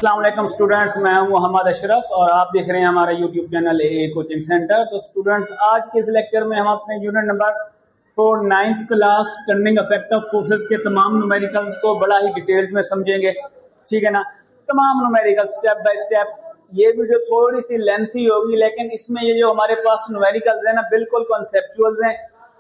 अस्सलाम वालेकुम स्टूडेंट्स, मैं हूं मोहम्मद अशरफ और आप देख रहे हैं हमारा यूट्यूब चैनल ए कोचिंग सेंटर। तो स्टूडेंट्स, आज के इस लेक्चर में हम अपने unit number 4 9th class turning effect of forces के तमाम न्यूमेरिकल्स को बड़ा ही डिटेल्स में समझेंगे। ठीक है ना, तमाम न्यूमेरिकल स्टेप बाय स्टेप। ये वीडियो थोड़ी सी लेंथी होगी, लेकिन इसमें ये जो हमारे पास न्यूमेरिकल्स है ना, बिल्कुल कॉन्सेप्चुअल्स हैं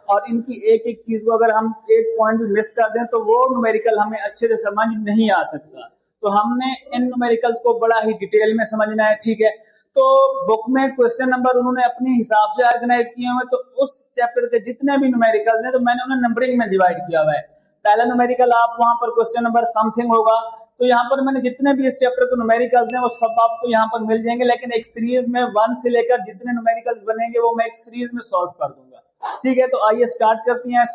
और इनकी एक एक चीज को अगर हम एक पॉइंट भी मिस कर दें तो वो न्यूमेरिकल हमें अच्छे से समझ नहीं आ सकता। तो हमने इन न्यूमेरिकल्स को बड़ा ही डिटेल में समझना है। ठीक है, तो बुक में क्वेश्चन नंबर उन्होंने अपने हिसाब से ऑर्गेनाइज किए हुए, तो उस चैप्टर के जितने भी न्यूमेरिकल्स हैं तो मैंने उन्हें नंबरिंग में डिवाइड किया हुआ है। पहला न्यूमेरिकल आप वहां पर क्वेश्चन नंबर समथिंग होगा, तो यहाँ पर मैंने जितने भी इस चैप्टर के न्यूमेरिकल्स हैं वो सब आपको यहाँ पर मिल जाएंगे, लेकिन एक सीरीज में 1 से लेकर जितने न्यूमेरिकल्स बनेंगे वो मैं एक सीरीज में सॉल्व कर दूंगा। ठीक है, तो आइए स्टार्ट करती हैं।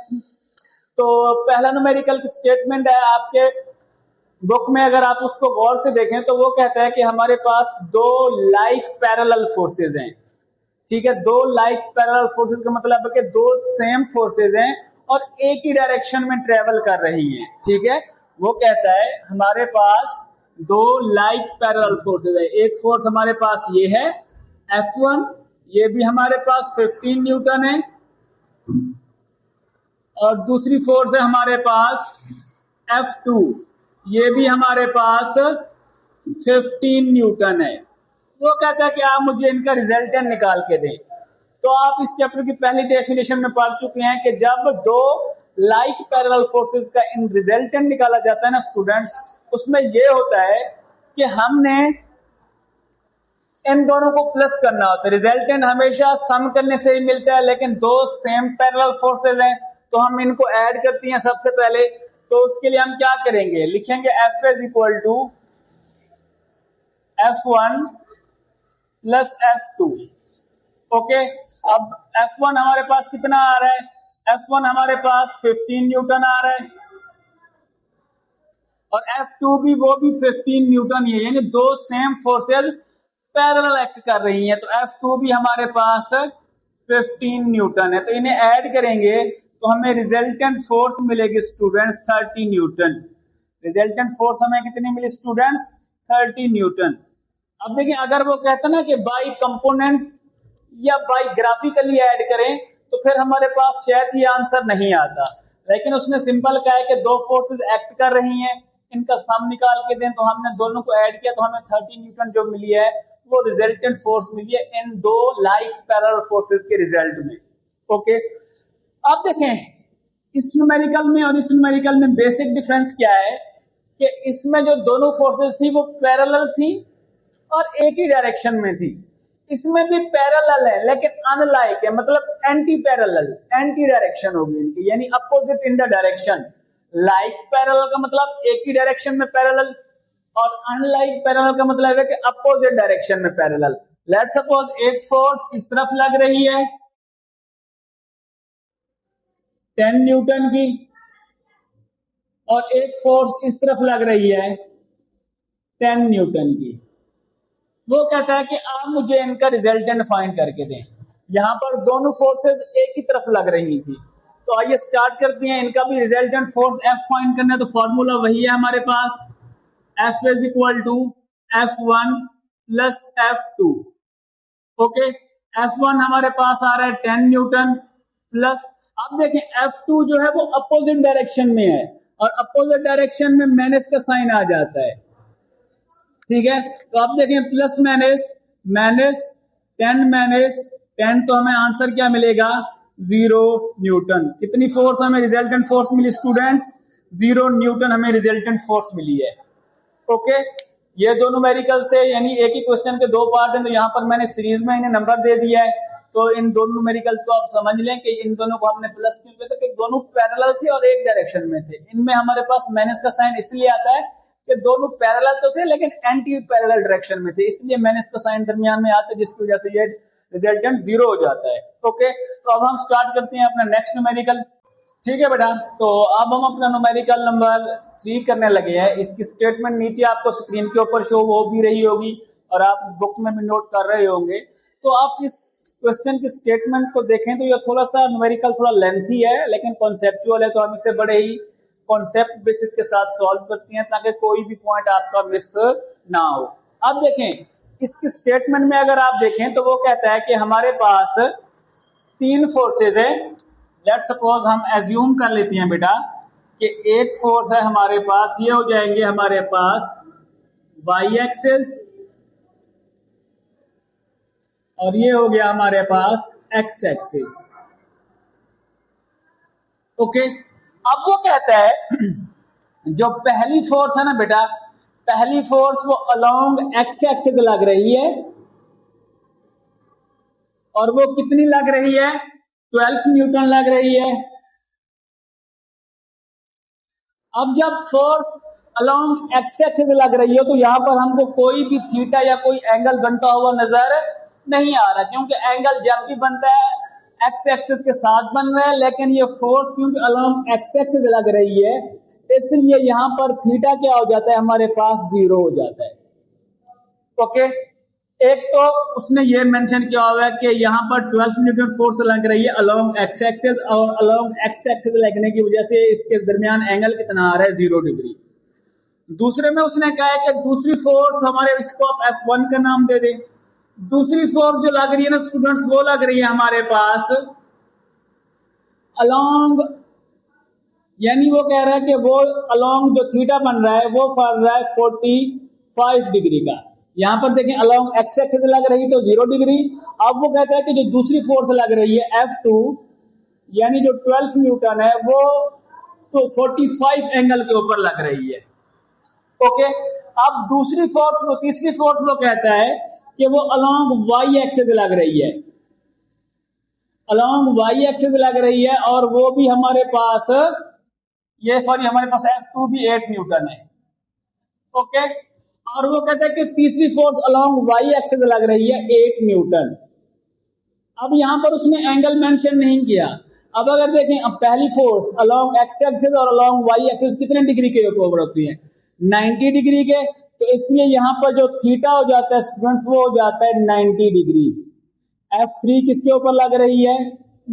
तो पहला न्यूमेरिकल की स्टेटमेंट है आपके बुक में, अगर आप उसको गौर से देखें तो वो कहता है कि हमारे पास दो लाइक पैरेलल फोर्सेज हैं। ठीक है, दो लाइक पैरेलल फोर्सेज का मतलब है कि दो सेम फोर्सेज हैं और एक ही डायरेक्शन में ट्रेवल कर रही हैं। ठीक है, वो कहता है हमारे पास दो लाइक पैरेलल फोर्सेज है। एक फोर्स हमारे पास ये है F1, ये भी हमारे पास 15 न्यूटन है, और दूसरी फोर्स है हमारे पास F2, ये भी हमारे पास 15 न्यूटन है। वो कहता है कि आप मुझे इनका रिजल्टेंट निकाल के दें। तो आप इस चैप्टर की पहली डेफिनेशन में पढ़ चुके हैं कि जब दो लाइक पैरेलल फोर्सेस का इन रिजल्टेंट निकाला जाता है ना स्टूडेंट्स, उसमें यह होता है कि हमने इन दोनों को प्लस करना होता है। रिजल्टेंट हमेशा सम करने से ही मिलता है, लेकिन दो सेम पैरेलल फोर्सेस हैं तो हम इनको ऐड करती हैं सबसे पहले। तो उसके लिए हम क्या करेंगे, लिखेंगे F is equal to F1 plus F2। Okay, अब F1 हमारे पास कितना आ रहा है, F1 हमारे पास 15 न्यूटन आ रहा है और F2 भी वो भी 15 न्यूटन ही है, यानी दो सेम फोर्सेस पैरेलल एक्ट कर रही हैं। तो F2 भी हमारे पास 15 न्यूटन है, तो इन्हें ऐड करेंगे तो हमें रिजल्टेंट फोर्स मिलेगी स्टूडेंट्स 30 न्यूटन। रिजल्टेंट फोर्स हमें कितनी मिली स्टूडेंट्स, 30 न्यूटन। अब देखिए, अगर वो कहता ना कि बाई कंपोनेंट्स या बाई ग्राफिकली ऐड करें तो फिर हमारे पास शायद ये आंसर नहीं आता, लेकिन उसने सिंपल कहा है कि दो फोर्सेस एक्ट कर रही हैं, इनका सम निकाल के दें। तो हमने दोनों को ऐड किया तो हमें 30 न्यूटन जो मिली है वो रिजल्टेंट फोर्स मिली है इन दो लाइक पैरेलल फोर्सेस के रिजल्ट में। ओके, अब देखें इस न्यूमेरिकल में और इस न्यूमेरिकल में बेसिक डिफरेंस क्या है कि इसमें जो दोनों फोर्सेस थी वो पैरेलल थी और एक ही डायरेक्शन में थी। इसमें भी पैरेलल है लेकिन अनलाइक है, मतलब एंटी पैरेलल, एंटी डायरेक्शन होगी इनकी, यानी opposite in the direction. Like parallel का मतलब एक ही डायरेक्शन में पैरेलल और अनलाइक पैरेलल का मतलब है कि अपोजिट डायरेक्शन में पैरेलल। लेट्स सपोज एक फोर्स इस तरफ लग रही है 10 न्यूटन की और एक फोर्स इस तरफ लग रही है 10 न्यूटन की। वो कहता है कि आप मुझे इनका रिजल्टेंट फाइंड करके दें। यहां पर दोनों फोर्सेस एक ही तरफ लग रही थी, तो आइए स्टार्ट करते हैं। इनका भी रिजल्टेंट फोर्स F फाइंड करना है, तो फॉर्मूला वही है हमारे पास, F is equal to F1 plus F2। Okay, F1 हमारे पास आ रहा है 10 न्यूटन प्लस, अब देखें F2 जो है वो अपोजिट डायरेक्शन में है और अपोजिट डायरेक्शन में माइनस का साइन आ जाता है। ठीक है, तो अब देखें प्लस माइनस माइनस 10 माइनस 10, तो हमें आंसर क्या मिलेगा, 0 न्यूटन। कितनी फोर्स हमें रिजल्टेंट फोर्स मिली स्टूडेंट्स, 0 न्यूटन हमें रिजल्टेंट फोर्स मिली है। ओके, ये दो न्यूमेरिकल्स थे, यानी एक ही क्वेश्चन के दो पार्ट हैं, तो यहाँ पर मैंने सीरीज में इन्हें नंबर दे दिया है। तो इन दोनों न्यूमेरिकल्स को आप समझ लें कि इन दोनों को हमने प्लस क्यों किया था कि दोनों पैरेलल थे और एक डायरेक्शन में थे। इनमें हमारे पास माइनस का साइन इसलिए आता है कि दोनों पैरेलल तो थे लेकिन एंटी पैरेलल डायरेक्शन में थे, इसलिए माइनस का साइन दरमियान में आता है, जिसकी वजह से ये रिजल्टेंट 0 हो जाता है। ओके, तो अब हम स्टार्ट करते हैं अपना नेक्स्ट न्यूमेरिकल। ठीक है बेटा, तो अब हम अपना न्यूमेरिकल नंबर 3 करने लगे हैं। इसकी स्टेटमेंट नीचे आपको स्क्रीन के ऊपर शो हो भी रही होगी और आप बुक में भी नोट कर रहे होंगे। तो आप इस क्वेश्चन की स्टेटमेंट को देखें तो ये थोड़ा सा न्यूमेरिकल थोड़ा लेंथी है लेकिन कॉन्सेप्चुअल है, तो हम इसे बड़े ही कॉन्सेप्ट बेसिस के साथ सॉल्व करते हैं ताकि कोई भी पॉइंट आपका मिस ना हो। अब देखें इसकी स्टेटमेंट में अगर आप देखें तो वो कहता है कि हमारे पास तीन फोर्सेज है। लेट सपोज हम एज्यूम कर लेते हैं बेटा कि एक फोर्स है हमारे पास, ये हो जाएंगे हमारे पास वाई एक्सिस और ये हो गया हमारे पास एक्स एक्सिस। ओके, अब वो कहता है जो पहली फोर्स है ना बेटा, पहली फोर्स वो अलोंग एक्स एक्सिस लग रही है और वो कितनी लग रही है, 12 न्यूटन लग रही है। अब जब फोर्स अलोंग एक्स एक्सिस लग रही है तो यहां पर हमको कोई भी थीटा या कोई एंगल बनता हुआ नजर नहीं आ रहा, क्योंकि एंगल जब भी बनता है एक्स एक्सिस के साथ बन रहा है, लेकिन ये फोर्स क्योंकि अलोंग एक्स एक्सिस लग रही है इसलिए यहां पर थीटा क्या हो जाता है, हमारे पास 0 हो जाता है। ओके, एक तो उसने ये मेंशन किया हुआ है कि यहाँ पर 12 न्यूटन फोर्स लग रही है अलोंग एक्स एक्सिस और अलोंग एक्स एक्सिस लगने की वजह से इसके दरमियान एंगल कितना आ रहा है, 0 डिग्री। दूसरे में उसने कहा है कि दूसरी फोर्स हमारे, इसको आप F1 का नाम दे दे। दूसरी फोर्स जो लग रही है ना स्टूडेंट्स, वो लग रही है हमारे पास अलोंग, यानी वो कह रहा है कि वो अलोंग जो थीटा बन रहा है वो बन रहा है 45 डिग्री का। यहां पर देखें अलोंग एक्स एक्सिस लग रही है तो 0 डिग्री। अब वो कहता है कि जो दूसरी फोर्स लग रही है F2 यानी जो 12 न्यूटन है वो तो 45 एंगल के ऊपर लग रही है। ओके, अब दूसरी फोर्स, वो तीसरी फोर्स वो कहता है कि वो अलोंग वाई एक्सिस लग रही है, अलोंग वाई एक्सिस लग रही है और वो भी हमारे पास ये सॉरी हमारे पास F2 भी 8 न्यूटन है। ओके, और वो कहता है कि तीसरी फोर्स अलोंग वाई एक्सिस लग रही है 8 न्यूटन। अब यहां पर उसने एंगल मेंशन नहीं किया। अब अगर देखें, अब पहली फोर्स अलोंग एक्स एक्सिस और अलोंग वाई एक्सिस कितने डिग्री के ऊपर होती है, 90 डिग्री के, तो इसलिए यहां पर जो थीटा हो जाता है स्टूडेंट्स वो हो जाता है 90 डिग्री। F3 किसके ऊपर लग रही है,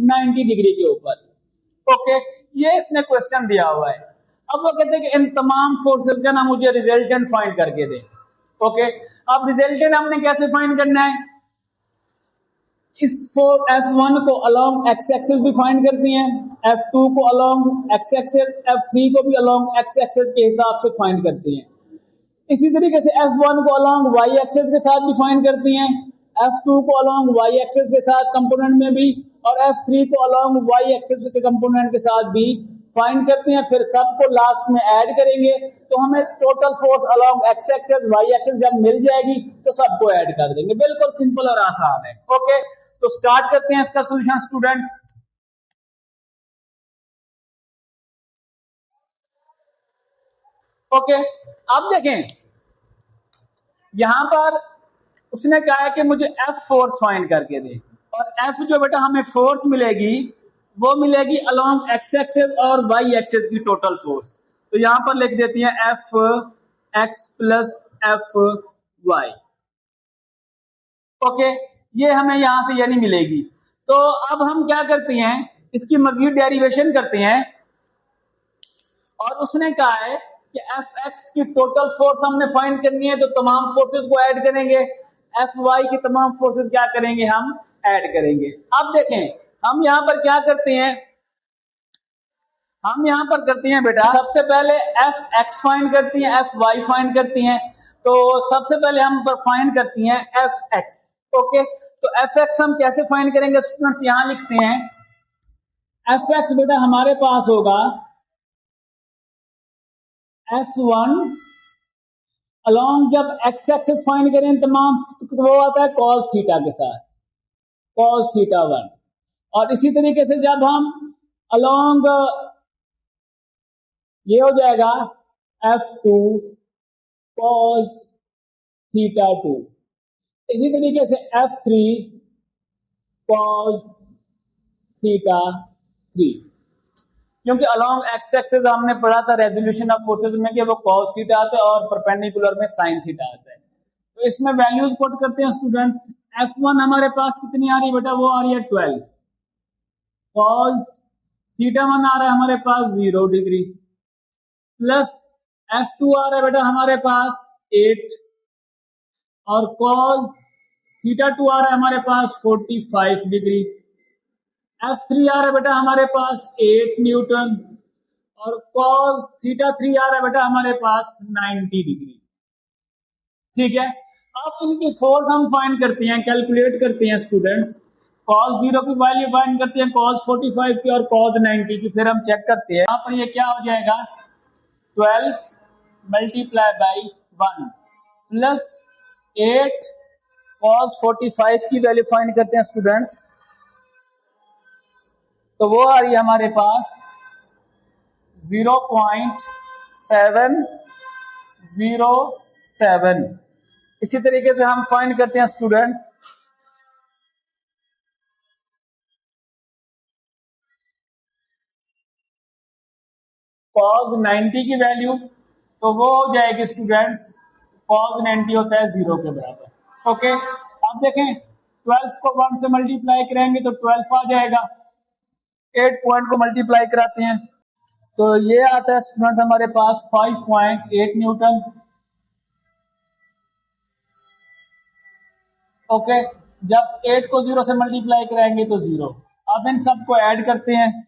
90 डिग्री के ऊपर। ओके, ये इसने क्वेश्चन दिया हुआ है। अब वो कहते हैं कि इन तमाम फोर्सेस का ना मुझे रिजल्टेंट फाइंड करके दे। ओके, अब रिजल्टेंट हमने कैसे फाइंड करना है, इस F1 को अलोंग एक्स एक्सिस भी फाइंड करती हैं, F2 को अलोंग एक्स एक्सिस, F3 को भी अलोंग एक्स एक्सिस के हिसाब से फाइंड करती हैं। इसी तरीके से F1 को अलोंग वाई एक्सिस के साथ भी फाइंड करती हैं, F2 को अलोंग वाई एक्सिस के साथ कंपोनेंट में भी, और F3 को अलोंग वाई एक्सिस के कंपोनेंट के साथ भी फाइंड करती हैं। फिर सबको लास्ट में ऐड करेंगे तो हमें total force along x axis y axis जब मिल जाएगी तो सबको ऐड कर देंगे। बिल्कुल सिंपल और आसान है। ओके, तो स्टार्ट करते हैं इसका सॉल्यूशन स्टूडेंट्स। ओके, अब देखें यहां पर उसने कहा है कि मुझे F फोर्स फाइंड करके दे, और F जो बेटा हमें फोर्स मिलेगी वो मिलेगी अलोंग एक्स एक्सिस और वाई एक्सिस की टोटल फोर्स। तो यहां पर लिख देती है F x plus F y. Okay, ये हमें यहां से यानी मिलेगी। तो अब हम क्या करते हैं, इसकी मजीद डेरिवेशन करते हैं, और उसने कहा है कि एफ एक्स की टोटल फोर्स हमने फाइंड करनी है तो तमाम फोर्सेस को ऐड करेंगे, एफ वाई की तमाम फोर्सेस क्या करेंगे, हम ऐड करेंगे। अब देखें हम यहां पर क्या करते हैं, हम यहां पर करते हैं बेटा सबसे पहले एफ एक्स फाइंड करती हैं, एफ वाई फाइंड करती हैं। तो सबसे पहले हम पर फाइंड करती हैं एफ एक्स। ओके, तो एफ एक्स हम कैसे फाइंड करेंगे स्टूडेंट्स, यहां लिखते हैं एफ एक्स बेटा हमारे पास होगा F1 अलोंग, जब एक्स एक्सिस फाइंड करें तमाम तो वो आता है cos थीटा के साथ, cos थीटा 1। और इसी तरीके से जब हम अलोंग, ये हो जाएगा F2 cos थीटा 2। इसी तरीके से F3 cos थीटा 3, क्योंकि अलोंग एक्स एक्सिस हमने पढ़ा था रेजोल्यूशन ऑफ फोर्सेस में कि वो cos थीटा आता है और परपेंडिकुलर में sin थीटा आता है। तो इसमें वैल्यूज पुट करते हैं स्टूडेंट्स। F1 हमारे पास कितनी आ रही है बेटा, वो आ रही है 12, cos थीटा 1 आ रहा है हमारे पास 0 डिग्री, प्लस F2 आ रहा है बेटा हमारे पास 8, और cos थीटा 2 आ रहा है हमारे पास 45 डिग्री। F3 आ रहा है बेटा हमारे पास 8 न्यूटन और cos थीटा 3 आ रहा है बेटा हमारे पास 90 डिग्री। ठीक है, अब इनकी फोर्स हम फाइंड करते हैं, कैलकुलेट करते हैं स्टूडेंट्स। cos 0 की वैल्यू फाइंड करते हैं, cos 45 की और cos 90 की, फिर हम चेक करते हैं। यहाँ पर ये क्या हो जाएगा 12 मल्टीप्लाई बाई 1 प्लस 8 cos 45 की वैल्यू फाइंड करते हैं स्टूडेंट्स, तो वो आ रही है हमारे पास 0.707। इसी तरीके से हम फाइंड करते हैं स्टूडेंट्स cos 90 की वैल्यू, तो वो हो जाएगी स्टूडेंट्स cos 90 होता है 0 के बराबर। ओके, अब देखें 12 को 1 से मल्टीप्लाई करेंगे तो 12 आ जाएगा, 8 पॉइंट को मल्टीप्लाई कराते हैं तो ये आता है स्टूडेंट्स हमारे पास 5.8 न्यूटन। ओके, जब 8 को 0 से मल्टीप्लाई कराएंगे तो 0। अब इन सबको ऐड करते हैं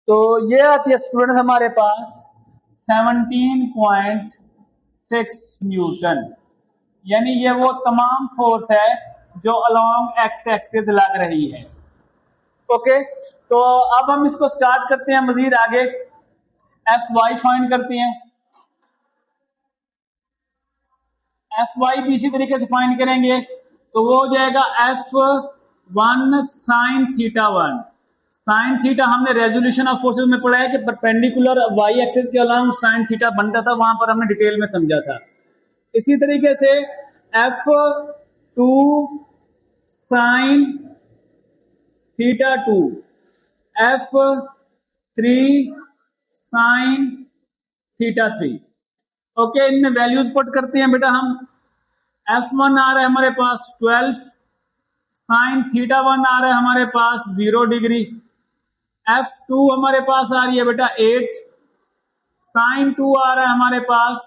तो ये आती है स्टूडेंट्स हमारे पास 17.6 न्यूटन। यानी ये वो तमाम फोर्स है जो अलोंग एक्स एक्सिस लग रही है। ओके, तो अब हम इसको स्टार्ट करते हैं मजीद आगे, एफ वाई फाइंड करते हैं। एफ वाई भी इसी तरीके से फाइंड करेंगे तो वो हो जाएगा F1 sine theta 1। Sine theta हमने रेजोल्यूशन ऑफ फोर्सेस में पढ़ा है कि परपेंडिकुलर वाई एक्सिस के अलोंग साइन थीटा बनता था, वहां पर हमने डिटेल में समझा था। इसी तरीके से F2 sine theta 2, F3 sine theta 3। Okay, इनमें वैल्यूज पुट करते हैं बेटा हम। F1 आ रहा है हमारे पास 12, साइन थीटा 1 आ रहा है हमारे पास 0 डिग्री, F2 हमारे पास आ रही है बेटा 8, साइन 2 आ रहा है हमारे पास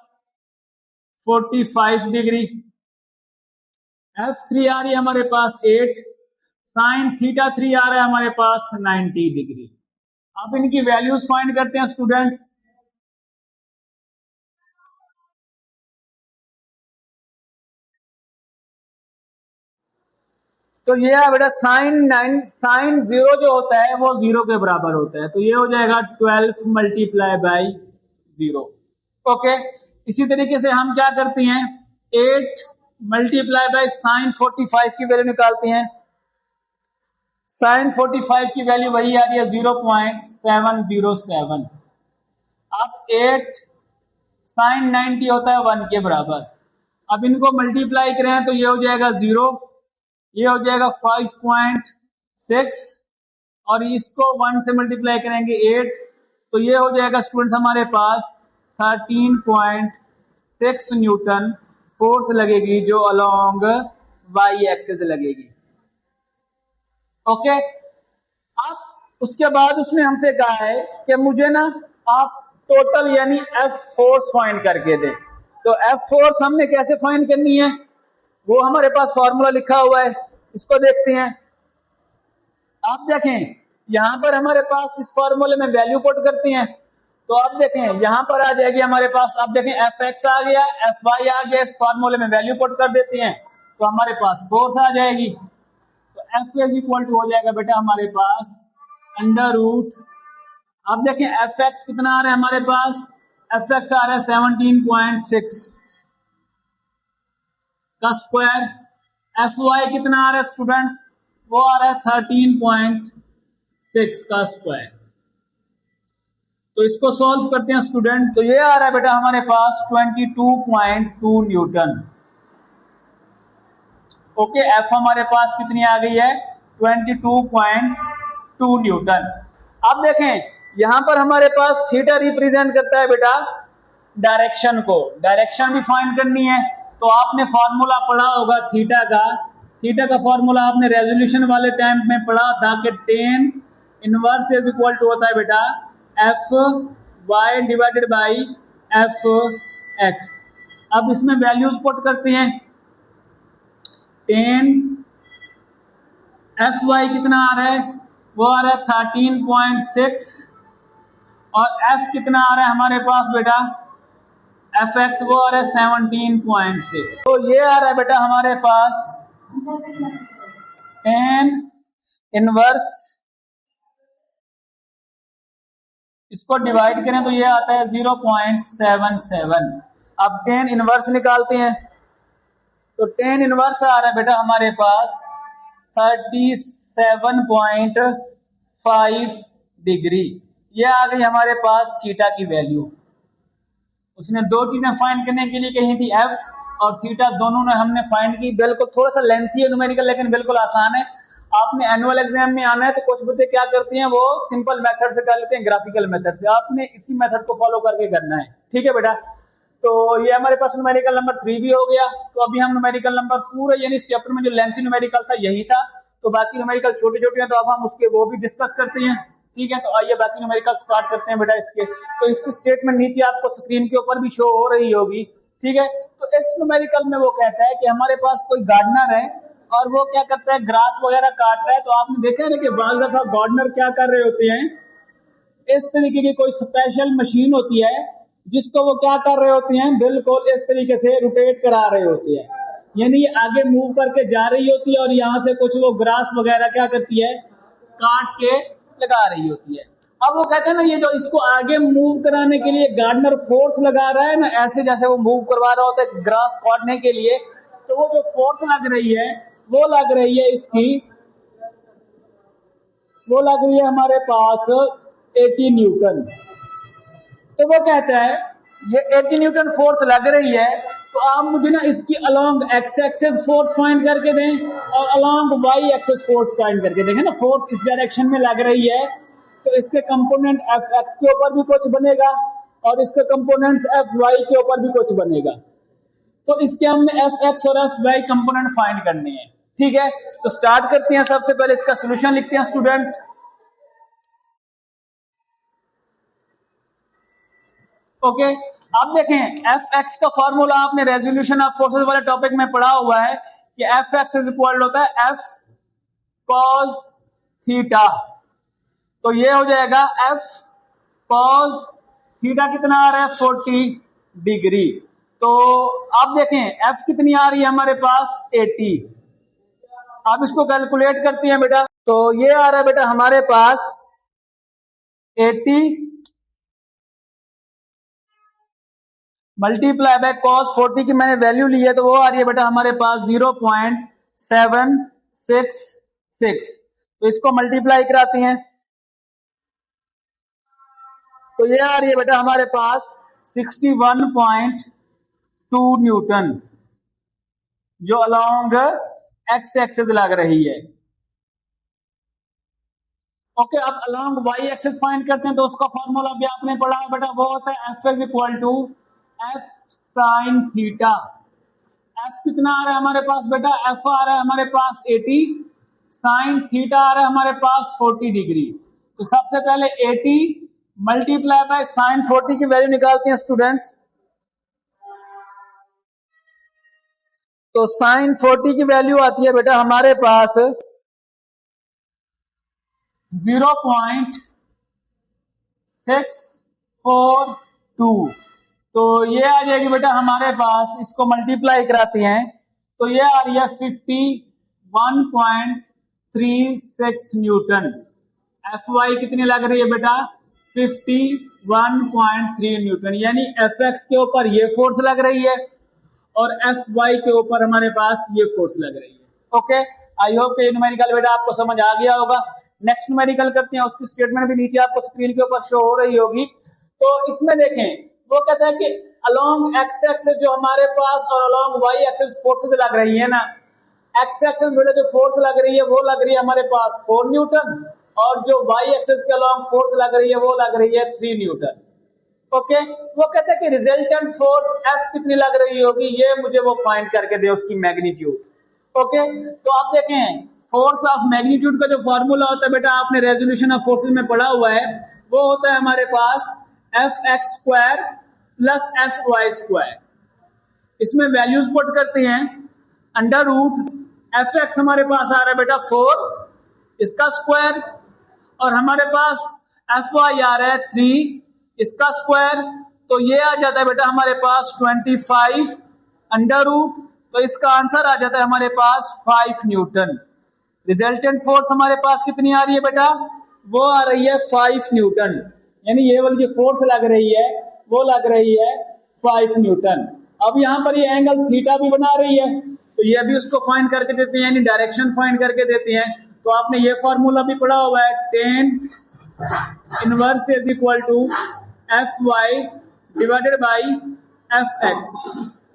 45 डिग्री, F3 आ रही है हमारे पास 8, साइन थीटा 3 आ रहा है हमारे पास 90 डिग्री। अब इनकी वैल्यूज फाइंड करते हैं स्टूडेंट्स। तो ये है बेटा साइन 0 जो होता है वो 0 के बराबर होता है, तो ये हो जाएगा 12 मल्टीप्लाई बाई 0। ओके, इसी तरीके से हम क्या करते हैं 8 मल्टीप्लाई बाई साइन 45 की वैल्यू निकालते हैं। साइन 45 की वैल्यू वही आ रही है 0.707। अब 8 साइन 90 होता है 1 के बराबर। अब इनको मल्टीप्लाई करें तो ये हो जाएगा 0, ये हो जाएगा 5.6 और इसको 1 से मल्टीप्लाई करेंगे 8, तो ये हो जाएगा स्टूडेंट्स हमारे पास 13.6 न्यूटन फोर्स लगेगी जो अलोंग वाई एक्सिस लगेगी। ओके, अब उसके बाद उसने हमसे कहा है कि मुझे ना आप टोटल यानी एफ फोर्स फाइंड करके दें। तो एफ फोर्स हमने कैसे फाइंड करनी है, वो हमारे पास फॉर्मूला लिखा हुआ है, इसको देखते हैं। आप देखें यहां पर हमारे पास इस फॉर्मूले में वैल्यू पुट करते हैं तो आप देखें यहां पर आ जाएगी हमारे पास, आप देखें एफ एक्स आ गया, एफ वाई आ गया, इस फॉर्मूले में वैल्यू पुट कर देते हैं तो हमारे पास फोर्स आ जाएगी। तो एफ इज इक्वल टू हो जाएगा बेटा हमारे पास अंडर रूट, आप देखें एफ एक्स कितना आ रहा है हमारे पास, एफ एक्स आ रहा है 17.6 का स्क्वायर, एफ वाई कितना आ रहा है स्टूडेंट्स, वो आ रहा है 13.6 का स्क्वायर। तो इसको सॉल्व करते हैं स्टूडेंट, तो ये आ रहा है बेटा हमारे पास 22.2 न्यूटन। ओके, एफ हमारे पास कितनी आ गई है 22.2 न्यूटन। अब देखें यहां पर हमारे पास थीटा रिप्रेजेंट करता है बेटा डायरेक्शन को, डायरेक्शन भी फाइंड करनी है तो आपने फॉर्मूला पढ़ा होगा थीटा का, थीटा का फॉर्मूला आपने रेजोल्यूशन वाले टाइम में पढ़ा था कि tan inverse is equal to होता है बेटा F Y divided by F X. अब इसमें वैल्यूज पुट करते हैं। टेन एफ वाई कितना आ रहा है, वो आ रहा है 13.6 और एफ कितना आ रहा है हमारे पास बेटा एफ एक्स, वो आ रहा है 17.6। तो ये आ रहा है बेटा हमारे पास टेन इनवर्स, इसको डिवाइड करें तो ये आता है 0.77। अब टेन इनवर्स निकालते हैं तो टेन इनवर्स आ रहा है बेटा हमारे पास 37.5 डिग्री। ये आ गई हमारे पास थीटा की वैल्यू। उसने दो चीजें फाइंड करने के लिए कही थी, एफ और थीटा, दोनों ने हमने फाइंड की। बिल्कुल थोड़ा सा लेंथी है न्यूमेरिकल, लेकिन बिल्कुल आसान है। आपने एनुअल एग्जाम में आना है तो कुछ बच्चे क्या करते हैं, वो सिंपल मेथड से कर लेते हैं, ग्राफिकल मेथड से। आपने इसी मेथड को फॉलो करके करना है, ठीक है बेटा। तो ये हमारे पास न्यूमेरिकल नंबर 3 भी हो गया। तो अभी हम न्यूमेरिकल नंबर पूरे यानी इस चैप्टर में जो लेंथी न्यूमेरिकल था यही था, तो बाकी न्यूमेरिकल छोटे छोटे हैं तो अब हम उसके वो भी डिस्कस करते हैं, ठीक है। तो आइए बाकी न्यूमेरिकल स्टार्ट करते हैं बेटा इसके। तो इसकी स्टेटमेंट नीचे आपको स्क्रीन के ऊपर भी शो हो रही होगी, ठीक है। तो इस न्यूमेरिकल में वो कहता है कि हमारे पास कोई गार्डनर है और वो क्या करता है, ग्रास वगैरह काट रहा है। तो आपने देखा है कि बाल दफा गार्डनर क्या कर रहे होते हैं, इस तरीके की कोई स्पेशल मशीन होती है जिसको वो क्या कर रहे होते हैं, बिल्कुल इस तरीके से रोटेट करा रहे होते हैं, यानी ये आगे मूव करके जा रही होती है और यहाँ से कुछ वो ग्रास वगैरह क्या करती है, काट के लगा रही होती है। अब वो कहते हैं ना, ये जो इसको आगे मूव कराने के लिए गार्डनर फोर्स लगा रहा है ना, ऐसे जैसे वो मूव करवा रहा होता है ग्रास काटने के लिए, तो वो जो फोर्स लग रही है वो लग रही है इसकी, वो लग रही है हमारे पास 80 न्यूटन। तो वो कहता है ये 80 न्यूटन फोर्स लग रही है, तो आप मुझे ना इसकी along x axis force find करके दें और along y axis force find करके देंगे ना। फोर्स इस डायरेक्शन में लग रही है तो इसके कंपोनेंट एफ एक्स के ऊपर भी कुछ बनेगा और इसके कंपोनेंट्स एफ वाई के ऊपर भी कुछ बनेगा। तो इसके हमने एफ एक्स और एफ वाई कंपोनेंट फाइंड करने हैं, ठीक है। तो स्टार्ट करते हैं। सबसे पहले इसका सोल्यूशन लिखते हैं स्टूडेंट्स। ओके, अब देखें एफ एक्स का फॉर्मूला आपने रेजोल्यूशन ऑफ फोर्सेस वाले टॉपिक में पढ़ा हुआ है कि एफ एक्स इज इक्वल होता है एफ कॉस थीटा। तो ये हो जाएगा एफ कॉस थीटा कितना आ रहा है, 40 डिग्री। तो आप देखें एफ कितनी आ रही है हमारे पास, 80। आप इसको कैलकुलेट करते हैं बेटा, तो ये आ रहा है बेटा हमारे पास 80 मल्टीप्लाई बाय कॉस 40 की मैंने वैल्यू ली है, तो वो आ रही है बेटा हमारे पास 0.766। तो इसको मल्टीप्लाई कराते हैं तो ये आ रही है बेटा हमारे पास 61.2 न्यूटन, जो अलोंग एक्स एक्सेस लग रही है। ओके, अब अलोंग वाई एक्सेस फाइंड करते हैं। तो उसका फॉर्मूला भी आपने पढ़ा है बेटा, वो होता है F is equal to F sine theta. F कितना आ रहा है हमारे पास बेटा, एफ आ रहा है हमारे पास 80, साइन थीटा आ रहा है हमारे पास 40 डिग्री। तो सबसे पहले 80 मल्टीप्लाई बाय साइन 40 की वैल्यू निकालते हैं स्टूडेंट्स। तो साइन 40 की वैल्यू आती है बेटा हमारे पास 0.642। तो ये आ जाएगी बेटा हमारे पास, इसको मल्टीप्लाई कराते हैं तो ये आ रही है 51.36 न्यूटन। एफ वाई कितनी लग रही है बेटा, 51.3 न्यूटन, यानी एफ एक्स के ऊपर ये फोर्स लग रही है और एफ वाई के ऊपर हमारे पास ये फोर्स लग रही है। ओके, आई होप कि न्यूमेरिकल बेटा आपको समझ आ गया होगा। नेक्स्ट न्यूमेरिकल करते हैं, उसकी स्टेटमेंट भी नीचे आपको स्क्रीन के ऊपर शो हो रही होगी। तो इसमें देखें, वो कहता है कि अलोंग एक्स एक्सिस जो हमारे पास और अलोंग वाई एक्सिस फोर्सेस लग रही है ना, एक्स एक्सिस में जो फोर्स लग रही है वो लग रही है हमारे पास 4 न्यूटन और जो वाई एक्सिस के अलोंग फोर्स लग रही है वो लग रही है 3 न्यूटन। ओके, वो कहते हैं कि रिजल्टेंट फोर्स एफ कितनी लग रही होगी, ये मुझे वो फाइंड करके दे उसकी मैग्नीट्यूड। ओके, तो आप देखें फोर्स ऑफ मैग्नीट्यूड का जो फॉर्मूला होता है बेटा, आपने रेजोल्यूशन ऑफ फोर्सेस में पढ़ा हुआ है, वो होता है हमारे पास F X square plus F Y square. इसमें वैल्यूज पुट करते हैं, अंडर रूट एफ एक्स हमारे पास आ रहा है बेटा 4, इसका स्क्वायर, और हमारे पास एफ वाई आ रहा है 3, इसका स्क्वायर, तो ये आ जाता है बेटा हमारे पास 25 अंडर रूट, तो इसका आंसर आ जाता है हमारे पास 5 न्यूटन। रिजल्टेंट फोर्स हमारे पास कितनी आ रही है बेटा, वो आ रही है 5 न्यूटन, यानी ये वाली जो फोर्स लग रही है वो लग रही है 5 न्यूटन। अब यहाँ पर ये एंगल थीटा भी बना रही है, तो ये भी उसको फाइंड करके देते हैं, यानी डायरेक्शन फाइंड करके देते हैं। तो आपने ये फॉर्मूला भी पढ़ा हुआ है, tan inverse is equal to F Y divided by F X.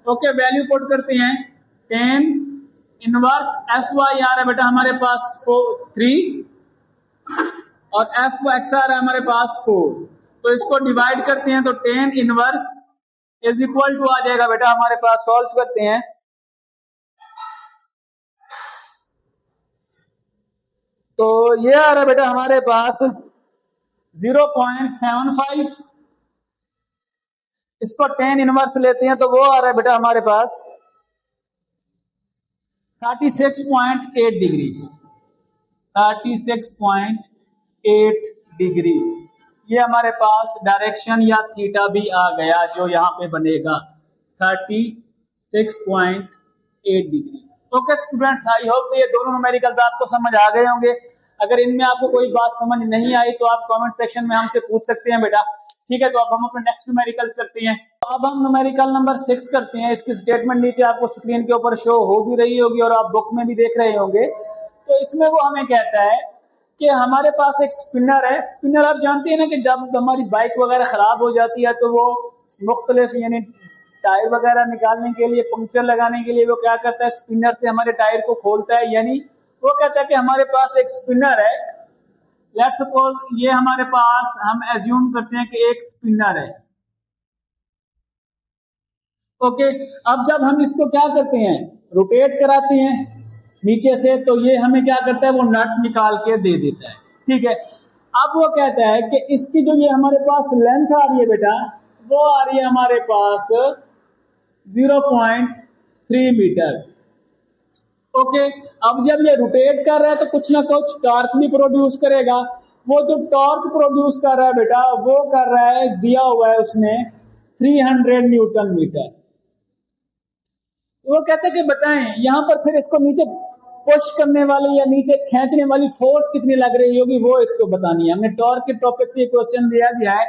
Okay, value put करते हैं, tan इनवर्स एफ वाई आ रहा है बेटा हमारे पास 3 और एफ एक्स आ रहा है हमारे पास 4, तो इसको डिवाइड करते हैं, तो tan inverse is equal to आ जाएगा बेटा हमारे पास, सॉल्व करते हैं, तो ये आ रहा है बेटा हमारे पास 0.75, इसको tan इनवर्स लेते हैं तो वो आ रहा है बेटा हमारे पास 36.8 डिग्री, 36.8 डिग्री। ये हमारे पास डायरेक्शन या थीटा भी आ गया जो यहाँ पे बनेगा 36.8 degree. Okay students, I hope ये दोनों न्यूमेरिकल्स आपको समझ आ गए होंगे। अगर इनमें आपको कोई बात समझ नहीं आई तो आप कमेंट सेक्शन में हमसे पूछ सकते हैं बेटा, ठीक है। तो अब हम अपने नेक्स्ट न्यूमेरिकल्स करते हैं। अब हम न्यूमेरिकल नंबर 6 करते हैं। इसकी स्टेटमेंट नीचे आपको स्क्रीन के ऊपर शो हो भी रही होगी और आप बुक में भी देख रहे होंगे। तो इसमें वो हमें कहता है कि हमारे पास एक स्पिनर है। स्पिनर आप जानते हैं ना कि जब हमारी बाइक वगैरह खराब हो जाती है तो वो मुख्तलिफ यानी टायर वगैरह निकालने के लिए, पंक्चर लगाने के लिए वो क्या करता है, स्पिनर से हमारे टायर को खोलता है। यानी वो कहता है कि हमारे पास एक स्पिनर है, लेट्स सपोज ये हमारे पास, हम एज्यूम करते हैं कि एक स्पिनर है। ओके, अब जब हम इसको क्या करते हैं, रोटेट कराते हैं नीचे से, तो ये हमें क्या करता है, वो नट निकाल के दे देता है, ठीक है। अब वो कहता है कि इसकी जो ये हमारे पास लेंथ आ रही है बेटा, वो आ रही है हमारे पास 0.3 मीटर। ओके, अब जब ये रोटेट कर रहा है तो कुछ ना कुछ टॉर्क भी प्रोड्यूस करेगा। वो जो टॉर्क प्रोड्यूस कर रहा है बेटा, वो कर रहा है, दिया हुआ है उसने 300 न्यूटन मीटर। वो कहते हैं कि बताएं यहां पर फिर इसको नीचे पुश करने वाली या नीचे खींचने वाली फोर्स कितनी लग रही होगी, वो इसको बतानी है। हमने टॉर्क के टॉपिक से क्वेश्चन दिया है।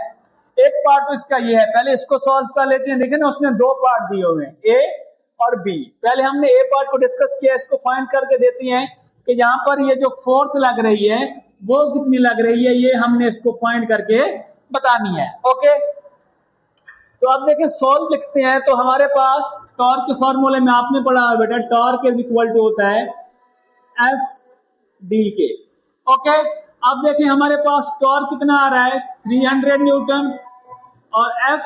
एक पार्ट तो इसका ये है, पहले इसको सॉल्व कर लेते हैं। देखिए ना, उसने दो पार्ट दिए हुए हैं, ए और बी। पहले हमने ए पार्ट को डिस्कस किया, इसको फाइंड करके देती हैं कि यहाँ पर ये जो फोर्स लग रही है वो कितनी लग रही है, ये हमने इसको फाइंड करके बतानी है। ओके, तो अब देखिए सॉल्व लिखते हैं। तो हमारे पास टॉर्क के फॉर्मूले में आपने पढ़ा है बेटा, टॉर्क इज इक्वल टू होता है एफ डी के। ओके, अब देखें हमारे पास टॉर्क कितना आ रहा है 300 न्यूटन और एफ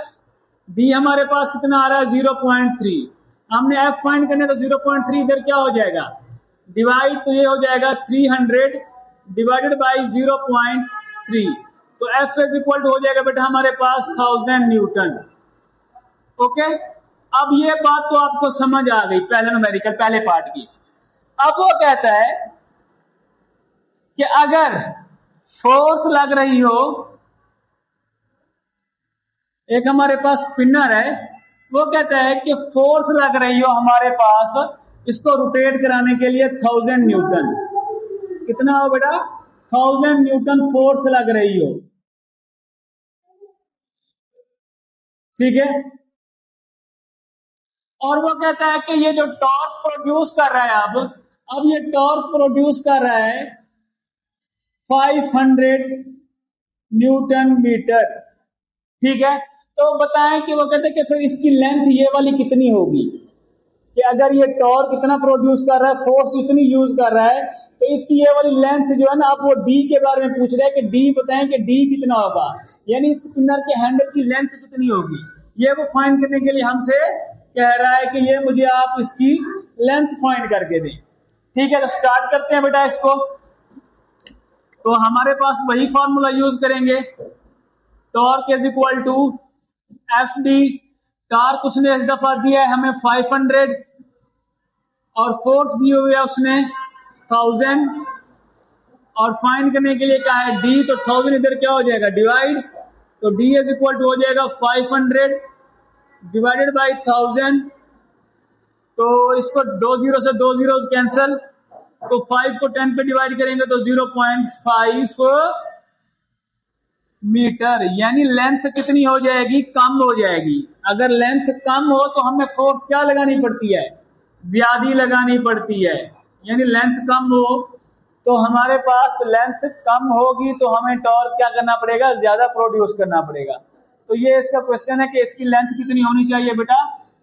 डी हमारे पास कितना आ रहा है 0.3। हमने एफ फाइंड करने तो 0.3 इधर क्या हो जाएगा, डिवाइड, तो ये हो जाएगा 300 डिवाइडेड बाई 0.3, तो एफ इज इक्वल टू हो जाएगा बेटा हमारे पास 1000 न्यूटन। ओके, अब ये बात तो आपको समझ आ गई पहले न्यूमेरिकल पहले पार्ट की। अब वो कहता है कि अगर फोर्स लग रही हो, एक हमारे पास स्पिनर है, वो कहता है कि फोर्स लग रही हो हमारे पास इसको रोटेट कराने के लिए 1000 न्यूटन। कितना हो बेटा, 1000 न्यूटन फोर्स लग रही हो, ठीक है। और वो कहता है कि ये जो टॉर्क प्रोड्यूस कर रहा है, अब ये टॉर्क प्रोड्यूस कर रहा है 500 न्यूटन मीटर, ठीक है। तो बताएं कि वो कहते हैं कि फिर इसकी लेंथ ये वाली कितनी होगी, कि अगर ये टॉर्क इतना प्रोड्यूस कर रहा है, फोर्स इतनी यूज कर रहा है, तो इसकी ये वाली लेंथ जो है ना, आप वो डी के बारे में पूछ रहे हैं कि डी बताएं कि डी कितना होगा, यानी स्पिनर के हैंडल की लेंथ कितनी होगी। ये वो फाइंड करने के लिए हमसे कह रहा है कि ये मुझे आप इसकी लेंथ फाइंड करके दें। ठीक है, तो स्टार्ट करते हैं बेटा इसको। तो हमारे पास वही फॉर्मूला यूज करेंगे, torque is equal to F D. Torque उसने इस दफा दिया है हमें 500 और फोर्स दिए हुए है उसने 1000 और फाइंड करने के लिए क्या है डी, तो 1000 इधर क्या हो जाएगा डिवाइड, तो डी इज इक्वल टू हो जाएगा 500 डिवाइडेड बाई 1000। तो इसको 2 जीरो से 2 जीरो कैंसल, तो 5 को 10 पे डिवाइड करेंगे तो 0.5 मीटर, यानी लेंथ कितनी हो जाएगी, कम हो जाएगी। अगर लेंथ कम हो तो हमें फोर्स क्या लगानी पड़ती है, ज्यादा लगानी पड़ती है। यानी लेंथ कम हो तो हमारे पास लेंथ कम होगी तो हमें टॉर्क क्या करना पड़ेगा, ज्यादा प्रोड्यूस करना पड़ेगा। तो ये इसका क्वेश्चन है कि इसकी लेंथ कितनी होनी चाहिए बेटा,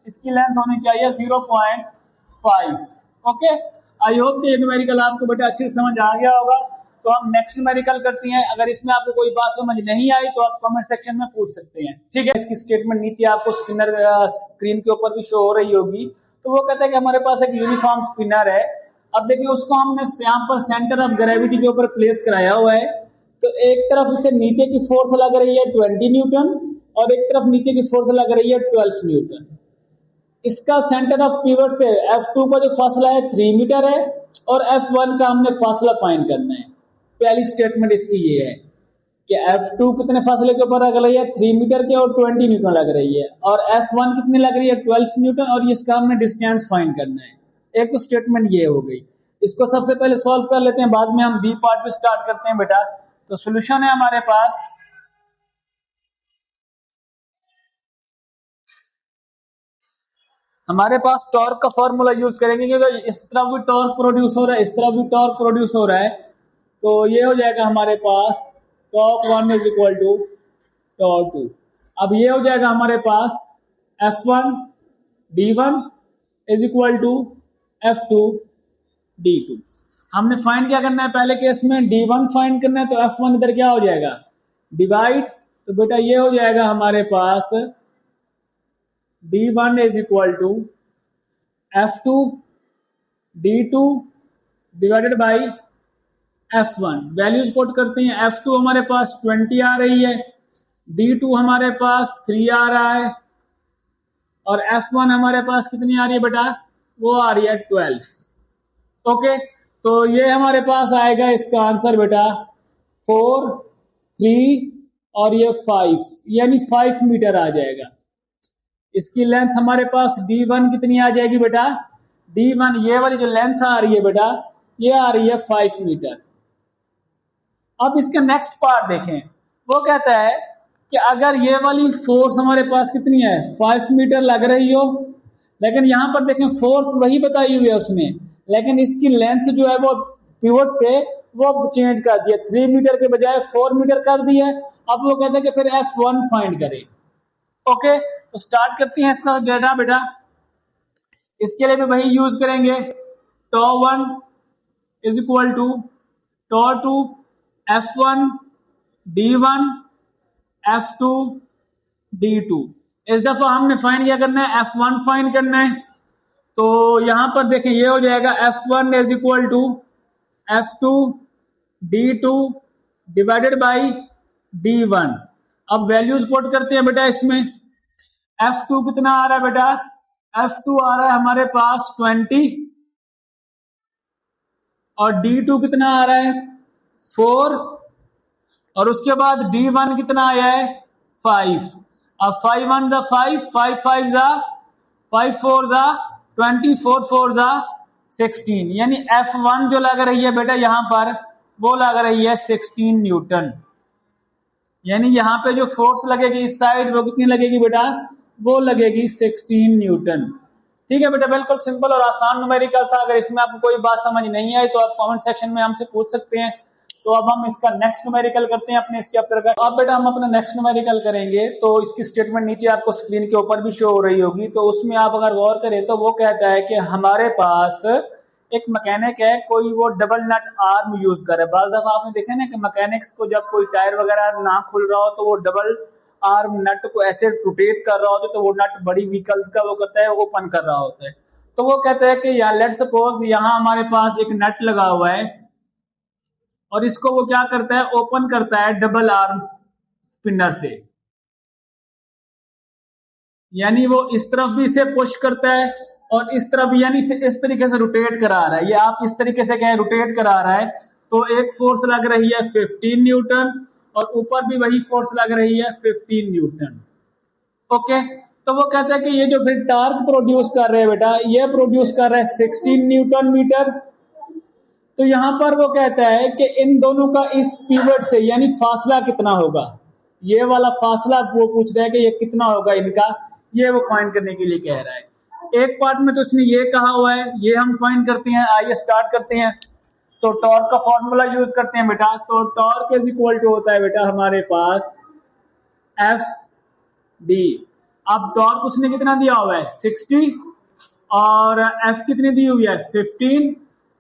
इसकी लेंथ होनी चाहिए 0.5। ओके, आई होप कि ये न्यूमेरिकल आपको बेटा अच्छी समझ आ गया होगा। तो हम नेक्स्ट न्यूमेरिकल करते हैं। अगर इसमें आपको कोई बात समझ नहीं आई तो आप कमेंट सेक्शन में पूछ सकते हैं। ठीक है, इसकी स्टेटमेंट नीचे आपको स्क्रीन के ऊपर भी शो हो रही होगी। तो वो कहता है कि हमारे पास एक यूनिफॉर्म स्पिनर है। अब देखिए उसको हमने यहाँ पर सेंटर ऑफ ग्रेविटी के ऊपर प्लेस कराया हुआ है। तो एक तरफ इसे नीचे की फोर्स लग रही है 20 न्यूटन और एक तरफ नीचे की फोर्स लग रही है 12 न्यूटन। इसका सेंटर ऑफ पिवट से F2 का जो फासला है 3 मीटर है और F1 का हमने फासला फाइंड करना है। पहली स्टेटमेंट इसकी ये है कि F2 कितने फासले के ऊपर लग रही है, 3 मीटर के और 20 न्यूटन लग रही है, और F1 कितनी लग रही है, 12 न्यूटन, और इसका हमने डिस्टेंस फाइंड करना है। एक तो स्टेटमेंट ये हो गई। इसको सबसे पहले सॉल्व कर लेते हैं, बाद में हम बी पार्ट पे स्टार्ट करते हैं बेटा। तो सोल्यूशन है हमारे पास, टॉर्क का फॉर्मूला यूज करेंगे क्योंकि इस तरफ भी टॉर्क प्रोड्यूस हो रहा है, इस तरफ भी टॉर्क प्रोड्यूस हो रहा है। तो ये हो जाएगा हमारे पास torque 1 is equal to torque 2। अब ये हो जाएगा हमारे पास F1 D1 is equal to F2 D2। हमने फाइंड क्या करना है, पहले केस में D1 फाइंड करना है, तो F1 इधर क्या हो जाएगा डिवाइड, तो बेटा ये हो जाएगा हमारे पास D1 is equal to F2 D2 divided by F1। Values put करते हैं, F2 हमारे पास 20 आ रही है, D2 हमारे पास 3 आ रहा है और F1 हमारे पास कितनी आ रही है बेटा, वो आ रही है 12। ओके, तो ये हमारे पास आएगा इसका आंसर बेटा 4, 3 और ये 5, यानी 5 मीटर आ जाएगा। इसकी लेंथ हमारे पास D1 कितनी आ जाएगी बेटा, D1 ये वाली जो लेंथ आ रही है बेटा ये आ रही है 5 मीटर। अब इसका नेक्स्ट पार्ट देखें, वो कहता है कि अगर ये वाली फोर्स हमारे पास कितनी है 5 मीटर लग रही हो, लेकिन यहां पर देखें फोर्स वही बताई हुई है उसने, लेकिन इसकी लेंथ जो है वो पिवट से वो चेंज कर दिया, 3 मीटर के बजाय 4 मीटर कर दी है। अब वो कहता है कि फिर F1 फाइंड करें। ओके, तो स्टार्ट करते हैं इसका डेटा बेटा। इसके लिए भी वही यूज करेंगे, टॉ1 इज इक्वल टू टॉ2 F1 D1 F2 D2। इस दफा हमने फाइंड क्या करना है, F1 फाइंड करना है। तो यहां पर देखें ये हो जाएगा F1 is equal to F2 D2 divided by D1। अब वैल्यूज पुट करते हैं बेटा इसमें। F2 कितना आ रहा है बेटा, F2 आ रहा है हमारे पास 20 और D2 कितना आ रहा है 4 और उसके बाद D1 कितना आया है 5। अब 5 1 जा 5, 5 5 जा 5 4 जा 20, 4 4 जा 16, यानी F1 जो लग रही है बेटा यहां पर वो लग रही है 16 न्यूटन। यानी यहाँ पे जो फोर्स लगेगी इस साइड वो कितनी लगेगी बेटा, वो लगेगी 16 न्यूटन। ठीक है बेटा, बिल्कुल सिंपल और आसान न्यूमेरिकल था। अगर इसमें आपको कोई बात समझ नहीं आई तो आप कमेंट सेक्शन में हमसे पूछ सकते हैं। तो अब हम इसका नेक्स्ट न्यूमेरिकल करते हैं अपने इस चैप्टर का। अब बेटा हम अपना नेक्स्ट न्यूमेरिकल करेंगे, तो इसकी स्टेटमेंट नीचे आपको स्क्रीन के ऊपर भी शो हो रही होगी। तो उसमें आप अगर गौर करें तो वो कहता है कि हमारे पास एक मैकेनिक है, कोई वो डबल नट आर्म यूज करे। बार दफा आपने देखा ना कि मैकेनिक्स को जब कोई टायर वगैरह ना खुल रहा हो तो वो डबल आर्म नट को ऐसे रोटेट कर रहा होता है, तो वो नट बड़ी व्हीकल्स का वो करता है, ओपन कर रहा होता है। तो वो कहता है कि यहाँ लेट्स सपोज यहाँ हमारे पास एक नट लगा हुआ है और इसको वो क्या करता है, ओपन करता है डबल आर्म स्पिनर से, यानी वो इस तरफ भी इसे पुश करता है और इस तरफ यानी इस तरीके से रोटेट करा रहा है। ये आप इस तरीके से कहें रोटेट करा रहा है, तो एक फोर्स लग रही है 15 न्यूटन और ऊपर भी वही फोर्स लग रही है 15 न्यूटन। ओके, तो वो कहता है कि ये जो फिर टार्क प्रोड्यूस कर रहे हैं बेटा, ये प्रोड्यूस कर रहा है 16 न्यूटन मीटर। तो यहां पर वो कहता है कि इन दोनों का इस पिवट से यानी फासला कितना होगा, ये वाला फासला वो पूछ रहा है कि ये कितना होगा इनका, ये वो फाइंड करने के लिए कह रहा है। एक पार्ट में तो उसने ये कहा हुआ है, ये हम फाइंड करते हैं। आइए स्टार्ट करते हैं। तो टॉर्क का फॉर्मूला यूज करते हैं बेटा। तो टॉर्क इज इक्वल टू होता है बेटा हमारे पास एफ डी। अब टॉर्क उसने कितना दिया हुआ है 60 और एफ कितनी दी हुई है 15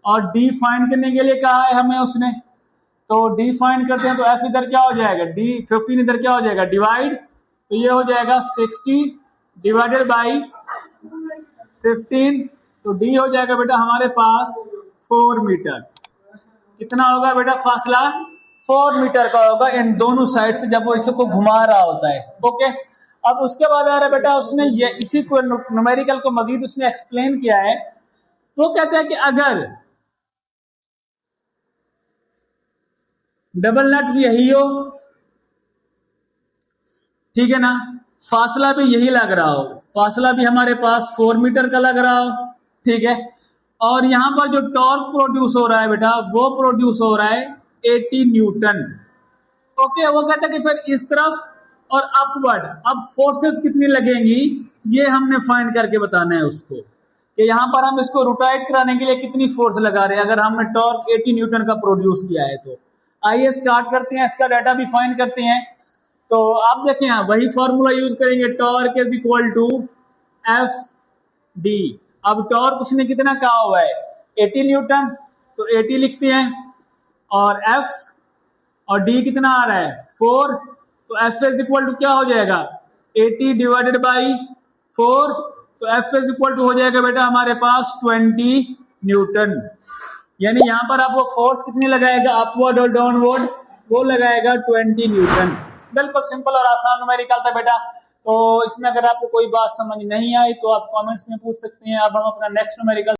और डी फाइंड करने के लिए कहा है हमें उसने। तो डी फाइंड करते हैं तो एफ इधर क्या हो जाएगा, डी 15 इधर क्या हो जाएगा डिवाइड, तो ये हो जाएगा 60 डिवाइडेड बाई 15, तो डी हो जाएगा बेटा हमारे पास 4 मीटर। कितना होगा बेटा फासला 4 मीटर का होगा इन दोनों साइड से जब वो इसको घुमा रहा होता है। ओके, अब उसके बाद आ रहा है बेटा उसने ये इसी को न्यूमेरिकल को मजीद उसने एक्सप्लेन किया है। वो कहता है कि अगर डबल नट यही हो, ठीक है ना, फासला भी यही लग रहा हो, फासला भी हमारे पास 4 मीटर का लग रहा हो, ठीक है, और यहां पर जो टॉर्क प्रोड्यूस हो रहा है बेटा वो प्रोड्यूस हो रहा है 80 न्यूटन। ओके, वो कहता है कि फिर इस तरफ और अपवर्ड अब फोर्सेस कितनी लगेंगी ये हमने फाइंड करके बताना है उसको, कि यहां पर हम इसको रोटेट कराने के लिए कितनी फोर्स लगा रहे हैं अगर हमने टॉर्क 80 न्यूटन का प्रोड्यूस किया है। तो आइए स्टार्ट करते हैं, इसका डाटा भी फाइंड करते हैं। तो आप देखें यहाँ वही फॉर्मूला यूज करेंगे, torque is equal to F D. अब टॉर्क उसने कितना कहा हुआ है 80 न्यूटन, तो 80 लिखते हैं और एफ और डी कितना आ रहा है 4, तो एफ इज इक्वल टू क्या हो जाएगा 80 डिवाइडेड बाई 4, तो एफ इज इक्वल टू हो जाएगा बेटा हमारे पास 20 न्यूटन। यानी यहां पर आप वो फोर्स कितनी लगाएगा अपवर्ड और डाउनवर्ड, वो लगाएगा 20 न्यूटन। बिल्कुल सिंपल और आसान न्यूमेरिकल था बेटा। तो इसमें अगर आपको कोई बात समझ नहीं आई तो आप कमेंट्स में पूछ सकते हैं। अब हम अपना नेक्स्ट न्यूमेरिकल